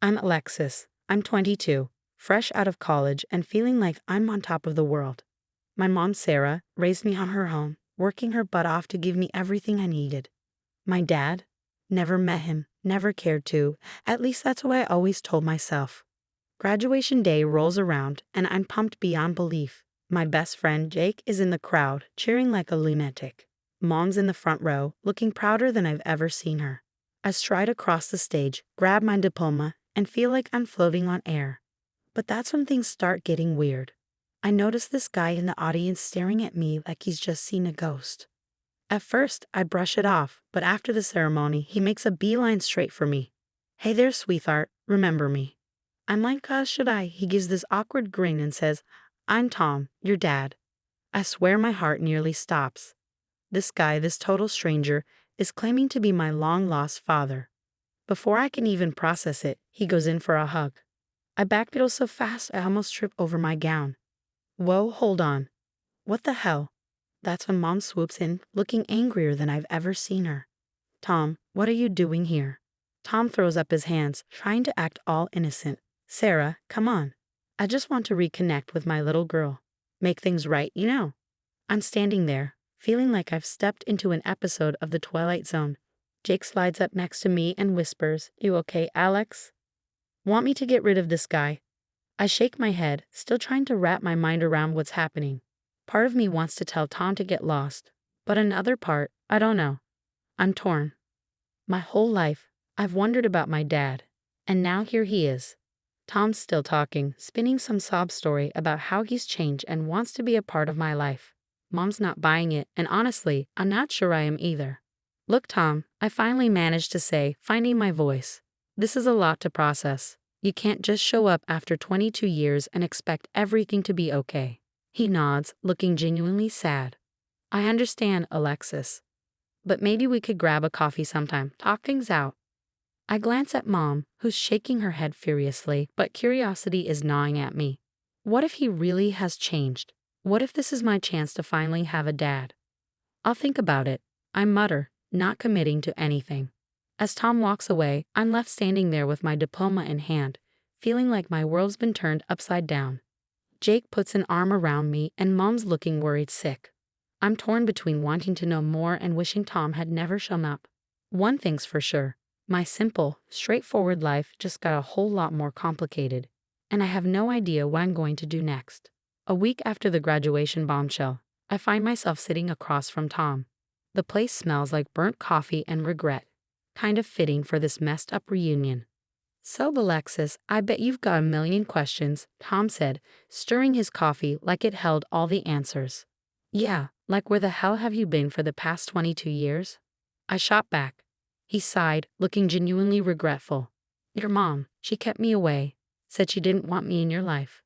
I'm Alexis. I'm 22, fresh out of college and feeling like I'm on top of the world. My mom, Sarah, raised me on her own, working her butt off to give me everything I needed. My dad? Never met him, never cared to. At least that's what I always told myself. Graduation day rolls around, and I'm pumped beyond belief. My best friend, Jake, is in the crowd, cheering like a lunatic. Mom's in the front row, looking prouder than I've ever seen her. I stride across the stage, grab my diploma, and feel like I'm floating on air. But that's when things start getting weird. I notice this guy in the audience staring at me like he's just seen a ghost. At first, I brush it off, but after the ceremony, he makes a beeline straight for me. "Hey there, sweetheart, remember me?" I'm like, should I? He gives this awkward grin and says, "I'm Tom, your dad." I swear my heart nearly stops. This guy, this total stranger, is claiming to be my long-lost father. Before I can even process it, he goes in for a hug. I backpedal so fast I almost trip over my gown. Whoa, hold on. What the hell? That's when Mom swoops in, looking angrier than I've ever seen her. "Tom, what are you doing here?" Tom throws up his hands, trying to act all innocent. "Sarah, come on. I just want to reconnect with my little girl. Make things right, you know." I'm standing there, feeling like I've stepped into an episode of The Twilight Zone. Jake slides up next to me and whispers, "You okay, Alex? Want me to get rid of this guy?" I shake my head, still trying to wrap my mind around what's happening. Part of me wants to tell Tom to get lost, but another part, I don't know. I'm torn. My whole life, I've wondered about my dad, and now here he is. Tom's still talking, spinning some sob story about how he's changed and wants to be a part of my life. Mom's not buying it, and honestly, I'm not sure I am either. "Look, Tom," I finally managed to say, finding my voice. "This is a lot to process. You can't just show up after 22 years and expect everything to be okay." He nods, looking genuinely sad. "I understand, Alexis. But maybe we could grab a coffee sometime, talk things out." I glance at Mom, who's shaking her head furiously, but curiosity is gnawing at me. What if he really has changed? What if this is my chance to finally have a dad? "I'll think about it," I mutter, not committing to anything. As Tom walks away, I'm left standing there with my diploma in hand, feeling like my world's been turned upside down. Jake puts an arm around me and Mom's looking worried sick. I'm torn between wanting to know more and wishing Tom had never shown up. One thing's for sure, my simple, straightforward life just got a whole lot more complicated, and I have no idea what I'm going to do next. A week after the graduation bombshell, I find myself sitting across from Tom. The place smells like burnt coffee and regret, kind of fitting for this messed up reunion. "So, Alexis, I bet you've got a million questions," Tom said, stirring his coffee like it held all the answers. "Yeah, like where the hell have you been for the past 22 years? I shot back. He sighed, looking genuinely regretful. "Your mom, she kept me away, said she didn't want me in your life."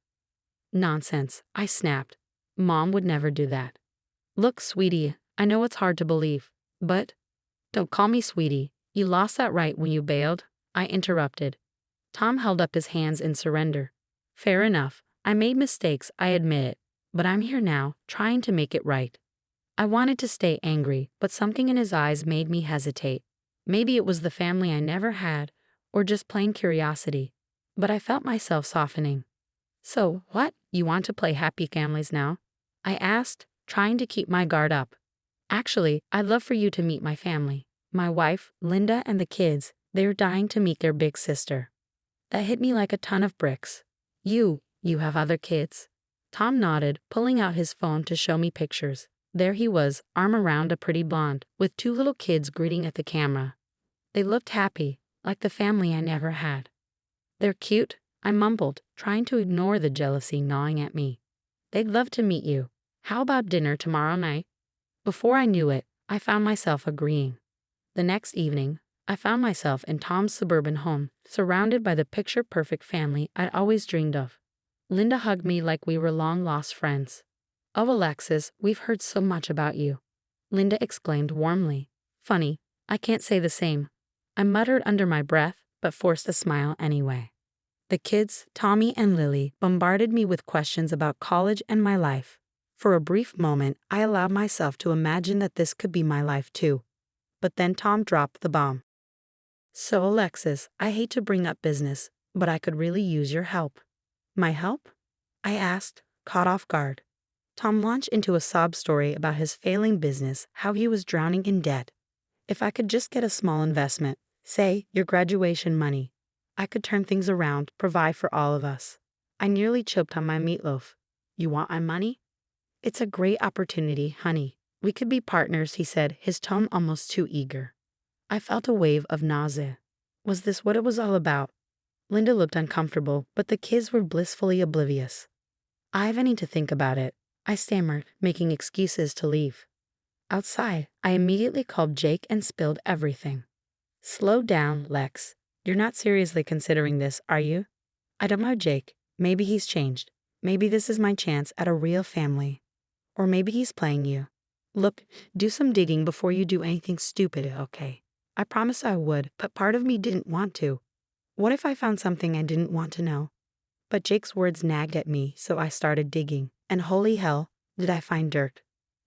"Nonsense," I snapped. "Mom would never do that." "Look, sweetie, I know it's hard to believe, but—" "Don't call me sweetie. You lost that right when you bailed," I interrupted. Tom held up his hands in surrender. "Fair enough. I made mistakes, I admit it. But I'm here now, trying to make it right." I wanted to stay angry, but something in his eyes made me hesitate. Maybe it was the family I never had, or just plain curiosity. But I felt myself softening. "So, what? You want to play happy families now?" I asked, trying to keep my guard up. "Actually, I'd love for you to meet my family. My wife, Linda, and the kids, they're dying to meet their big sister." That hit me like a ton of bricks. You have other kids?" Tom nodded, pulling out his phone to show me pictures. There he was, arm around a pretty blonde, with 2 little kids greeting at the camera. They looked happy, like the family I never had. "They're cute," I mumbled, trying to ignore the jealousy gnawing at me. "They'd love to meet you. How about dinner tomorrow night?" Before I knew it, I found myself agreeing. The next evening, I found myself in Tom's suburban home, surrounded by the picture-perfect family I'd always dreamed of. Linda hugged me like we were long-lost friends. "Oh, Alexis, we've heard so much about you," Linda exclaimed warmly. "Funny, I can't say the same." I muttered under my breath, but forced a smile anyway. The kids, Tommy and Lily, bombarded me with questions about college and my life. For a brief moment, I allowed myself to imagine that this could be my life too. But then Tom dropped the bomb. "So, Alexis, I hate to bring up business, but I could really use your help." "My help?" I asked, caught off guard. Tom launched into a sob story about his failing business, how he was drowning in debt. If I could just get a small investment, say your graduation money, I could turn things around, provide for all of us. I nearly choked on my meatloaf. "You want my money?" "It's a great opportunity, honey. We could be partners," he said, his tone almost too eager. I felt a wave of nausea. Was this what it was all about? Linda looked uncomfortable, but the kids were blissfully oblivious. "I need to think about it," I stammered, making excuses to leave. Outside, I immediately called Jake and spilled everything. "Slow down, Lex. You're not seriously considering this, are you?" "I don't know, Jake. Maybe he's changed. Maybe this is my chance at a real family. Or maybe he's playing you. Look, do some digging before you do anything stupid, okay?" I promised I would, but part of me didn't want to. What if I found something I didn't want to know? But Jake's words nagged at me, so I started digging. And holy hell, did I find dirt.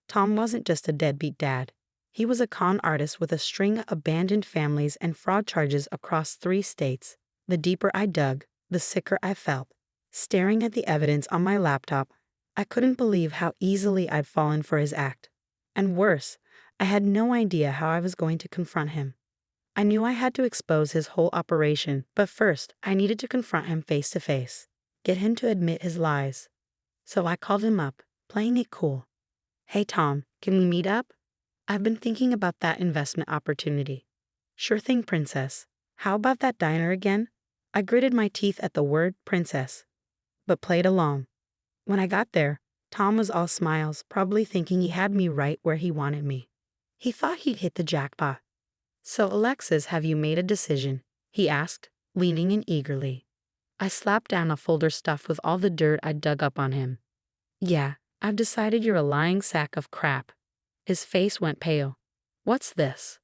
Tom wasn't just a deadbeat dad. He was a con artist with a string of abandoned families and fraud charges across 3 states. The deeper I dug, the sicker I felt. Staring at the evidence on my laptop, I couldn't believe how easily I'd fallen for his act. And worse, I had no idea how I was going to confront him. I knew I had to expose his whole operation, but first I needed to confront him face to face. Get him to admit his lies. So I called him up, playing it cool. "Hey Tom, can we meet up? I've been thinking about that investment opportunity." "Sure thing, princess. How about that diner again?" I gritted my teeth at the word princess, but played along. When I got there, Tom was all smiles, probably thinking he had me right where he wanted me. He thought he'd hit the jackpot. "So Alexis, have you made a decision?" he asked, leaning in eagerly. I slapped down a folder stuffed with all the dirt I'd dug up on him. "Yeah, I've decided you're a lying sack of crap." His face went pale. "What's this?"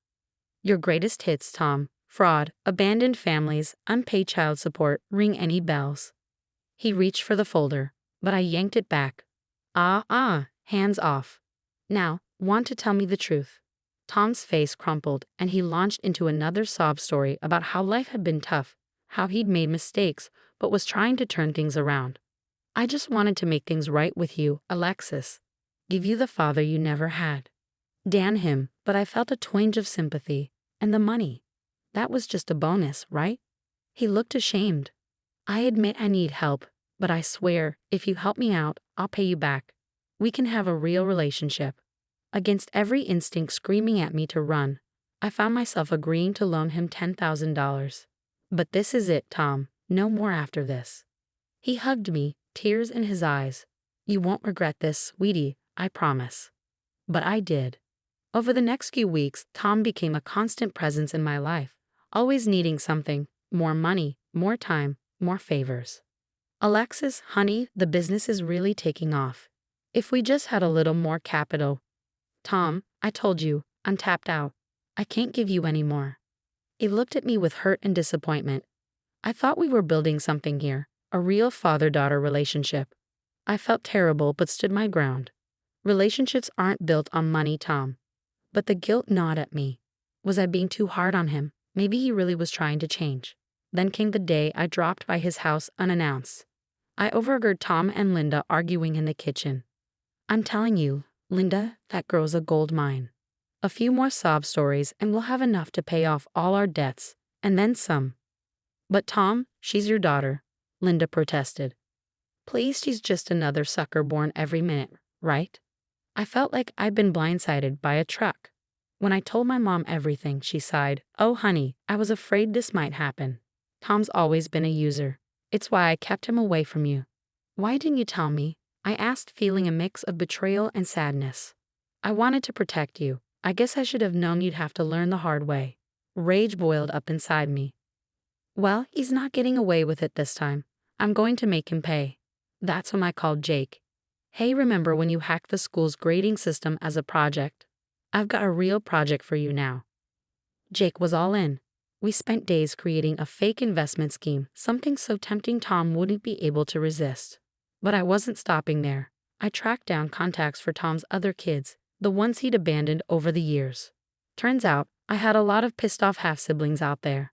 "Your greatest hits, Tom. Fraud, abandoned families, unpaid child support, ring any bells." He reached for the folder, but I yanked it back. Hands off. "Now, want to tell me the truth?" Tom's face crumpled, and he launched into another sob story about how life had been tough, how he'd made mistakes, but was trying to turn things around. "I just wanted to make things right with you, Alexis. Give you the father you never had." Damn him, but I felt a twinge of sympathy. And the money. That was just a bonus, right? He looked ashamed. "I admit I need help, but I swear, if you help me out, I'll pay you back. We can have a real relationship." Against every instinct screaming at me to run, I found myself agreeing to loan him $10,000. "But this is it, Tom. No more after this." He hugged me, tears in his eyes. "You won't regret this, sweetie, I promise." But I did. Over the next few weeks, Tom became a constant presence in my life, always needing something, more money, more time, more favors. "Alexis, honey, the business is really taking off. If we just had a little more capital." "Tom, I told you, I'm tapped out. I can't give you any more." He looked at me with hurt and disappointment. I thought we were building something here, a real father-daughter relationship. I felt terrible but stood my ground. Relationships aren't built on money, Tom. But the guilt gnawed at me. Was I being too hard on him? Maybe he really was trying to change. Then came the day I dropped by his house unannounced. I overheard Tom and Linda arguing in the kitchen. "I'm telling you, Linda, that girl's a gold mine. A few more sob stories and we'll have enough to pay off all our debts, and then some." "But Tom, she's your daughter," Linda protested. "Please, she's just another sucker born every minute, right?" I felt like I'd been blindsided by a truck. When I told my mom everything, she sighed. "Oh honey, I was afraid this might happen. Tom's always been a user. It's why I kept him away from you." "Why didn't you tell me?" I asked, feeling a mix of betrayal and sadness. "I wanted to protect you. I guess I should have known you'd have to learn the hard way." Rage boiled up inside me. "Well, he's not getting away with it this time. I'm going to make him pay." That's when I called Jake. "Hey, remember when you hacked the school's grading system as a project? I've got a real project for you now." Jake was all in. We spent days creating a fake investment scheme, something so tempting Tom wouldn't be able to resist. But I wasn't stopping there. I tracked down contacts for Tom's other kids, the ones he'd abandoned over the years. Turns out, I had a lot of pissed off half-siblings out there.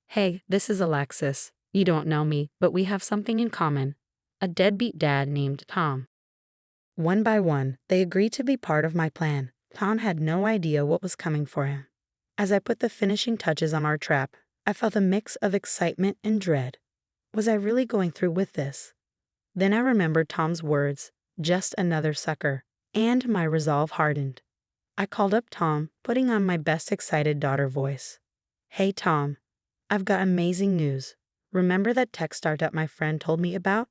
"Hey, this is Alexis. You don't know me, but we have something in common. A deadbeat dad named Tom. One by one, they agreed to be part of my plan. Tom had no idea what was coming for him. As I put the finishing touches on our trap, I felt a mix of excitement and dread. Was I really going through with this? Then I remembered Tom's words, just another sucker, and my resolve hardened. I called up Tom, putting on my best excited daughter voice. Hey Tom, I've got amazing news. Remember that tech startup my friend told me about?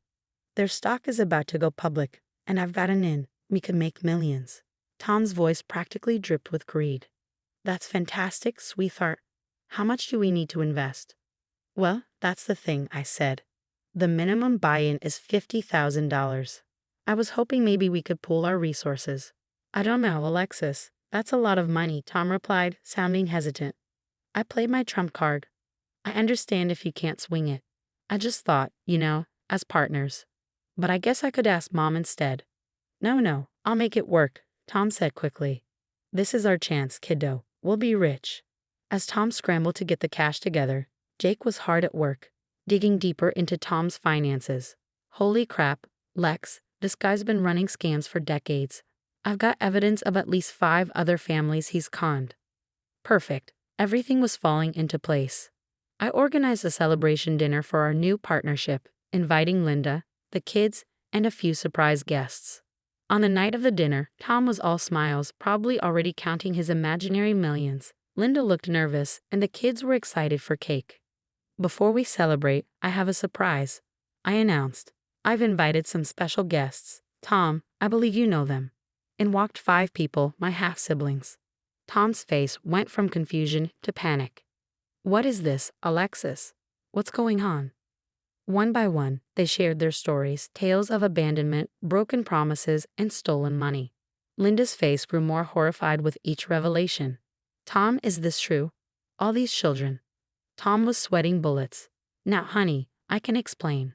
Their stock is about to go public, and I've got an in. We could make millions. Tom's voice practically dripped with greed. That's fantastic, sweetheart. How much do we need to invest? Well, that's the thing, I said. The minimum buy-in is $50,000. I was hoping maybe we could pool our resources. I don't know, Alexis. That's a lot of money, Tom replied, sounding hesitant. I played my trump card. I understand if you can't swing it. I just thought, as partners. But I guess I could ask Mom instead. No, I'll make it work, Tom said quickly. This is our chance, kiddo. We'll be rich. As Tom scrambled to get the cash together, Jake was hard at work, digging deeper into Tom's finances. Holy crap, Lex, this guy's been running scams for decades. I've got evidence of at least 5 other families he's conned. Perfect. Everything was falling into place. I organized a celebration dinner for our new partnership, inviting Linda, the kids, and a few surprise guests. On the night of the dinner, Tom was all smiles, probably already counting his imaginary millions. Linda looked nervous, and the kids were excited for cake. Before we celebrate, I have a surprise, I announced. I've invited some special guests. Tom, I believe you know them. In walked 5 people, my half-siblings. Tom's face went from confusion to panic. What is this, Alexis? What's going on? One by one, they shared their stories, tales of abandonment, broken promises, and stolen money. Linda's face grew more horrified with each revelation. Tom, is this true? All these children. Tom was sweating bullets. Now, honey, I can explain.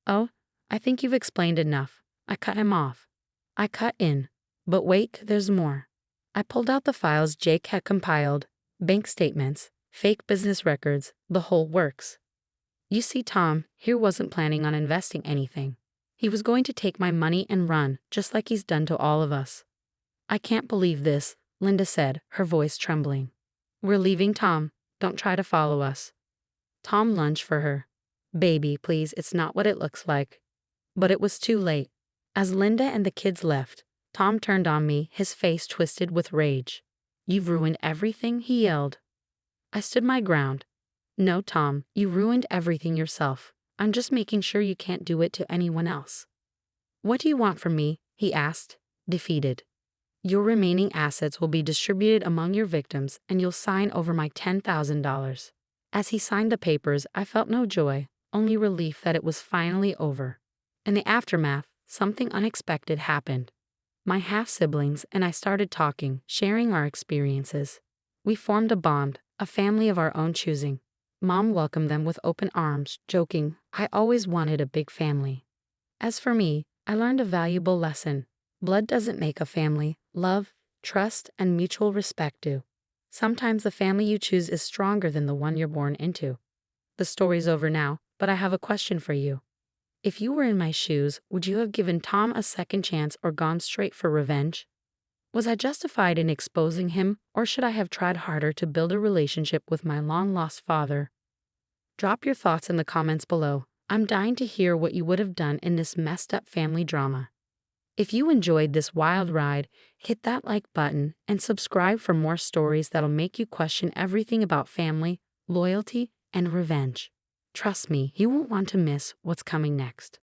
Oh, I think you've explained enough. I cut him off. I cut in. But wait, there's more. I pulled out the files Jake had compiled, bank statements, fake business records, the whole works. You see, Tom here wasn't planning on investing anything. He was going to take my money and run, just like he's done to all of us. I can't believe this, Linda said, her voice trembling. We're leaving, Tom. Don't try to follow us. Tom lunged for her. Baby, please, it's not what it looks like. But it was too late. As Linda and the kids left, Tom turned on me, his face twisted with rage. You've ruined everything, he yelled. I stood my ground. No, Tom, you ruined everything yourself. I'm just making sure you can't do it to anyone else. What do you want from me? He asked, defeated. Your remaining assets will be distributed among your victims, and you'll sign over my $10,000. As he signed the papers, I felt no joy, only relief that it was finally over. In the aftermath, something unexpected happened. My half-siblings and I started talking, sharing our experiences. We formed a bond, a family of our own choosing. Mom welcomed them with open arms, joking, I always wanted a big family. As for me, I learned a valuable lesson. Blood doesn't make a family. Love, trust, and mutual respect do. Sometimes the family you choose is stronger than the one you're born into. The story's over now, but I have a question for you. If you were in my shoes, would you have given Tom a second chance or gone straight for revenge? Was I justified in exposing him, or should I have tried harder to build a relationship with my long-lost father? Drop your thoughts in the comments below. I'm dying to hear what you would have done in this messed-up family drama. If you enjoyed this wild ride, hit that like button and subscribe for more stories that'll make you question everything about family, loyalty, and revenge. Trust me, you won't want to miss what's coming next.